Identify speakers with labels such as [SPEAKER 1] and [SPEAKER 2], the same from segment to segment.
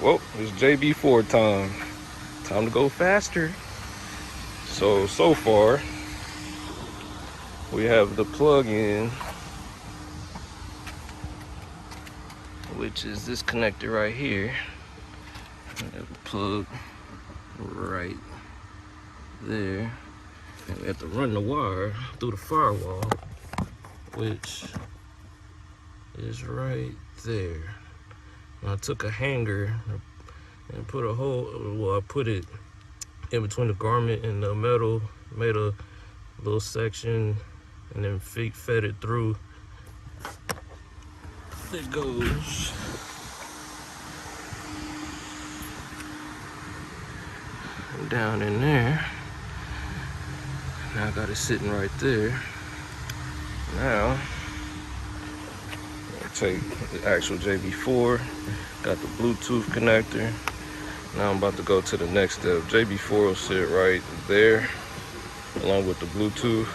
[SPEAKER 1] Well, it's JB4 time. Time to go faster. So far, we have the plug-in, which is this connector right here. We have the plug right there. And we have to run the wire through the firewall, which is right there. And I took a hanger and put a hole, well, I put it in between the garment and the metal, made a little section, and then fed it through. It goes down in there. Now I got it sitting right there. Now, I'll take the actual JB4, got the Bluetooth connector. Now I'm about to go to the next step. JB4 will sit right there, along with the Bluetooth.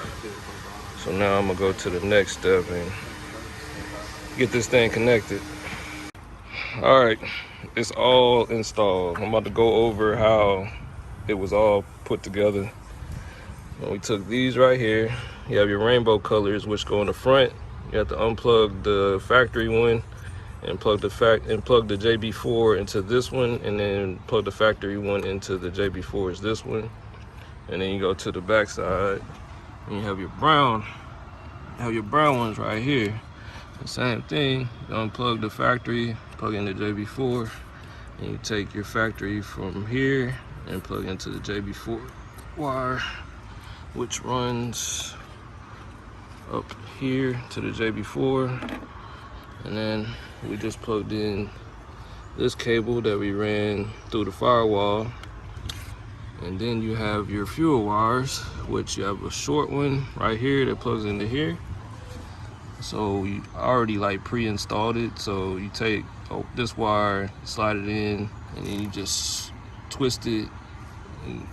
[SPEAKER 1] So now I'm gonna go to the next step and get this thing connected. All right, it's all installed. I'm about to go over how it was all put together. And we took these right here. You have your rainbow colors, which go in the front. You have to unplug the factory one and plug the JB4 into this one, and then plug the factory one into the JB4 is this one. And then you go to the back side and you have your brown. Ones right here. The same thing. You unplug the factory, plug in the JB4, and you take your factory from here and plug into the JB4 wire, which runs up here to the JB4. And then we just plugged in this cable that we ran through the firewall. And then you have your fuel wires, which you have a short one right here that plugs into here. So you already like pre-installed it. So you take this wire, slide it in, and then you just twist it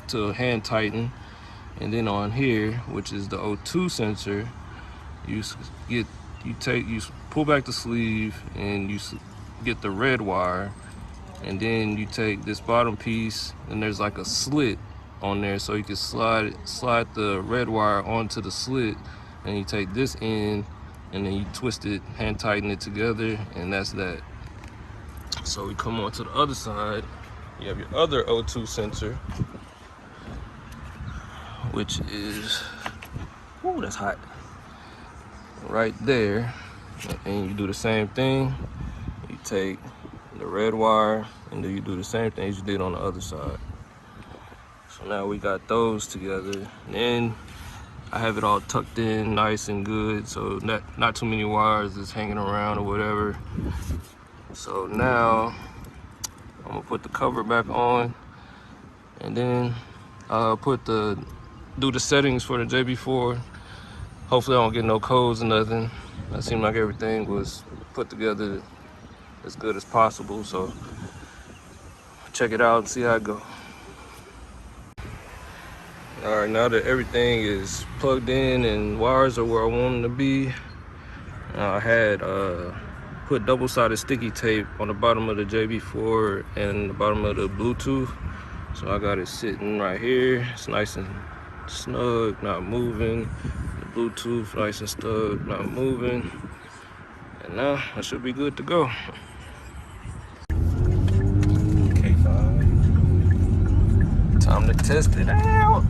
[SPEAKER 1] to hand tighten. And then on here, which is the O2 sensor, you pull back the sleeve and you get the red wire, and then you take this bottom piece and there's like a slit on there, so you can slide the red wire onto the slit, and you take this end and then you twist it, hand tighten it together, and that's that. So we come on to the other side. You have your other O2 sensor, which is, ooh, that's hot, right there. And you do the same thing. You take the red wire and then you do the same thing as you did on the other side. So now we got those together. And then I have it all tucked in nice and good, so not too many wires is hanging around or whatever. So now I'm gonna put the cover back on, and then do the settings for the JB4. Hopefully I don't get no codes or nothing. It seemed like everything was put together as good as possible, so check it out and see how it goes. All right, now that everything is plugged in and wires are where I want them to be, I had put double-sided sticky tape on the bottom of the JB4 and the bottom of the Bluetooth. So I got it sitting right here. It's nice and snug, not moving. The Bluetooth nice and snug, not moving. And now I should be good to go. Okay, fine. Time to test it out.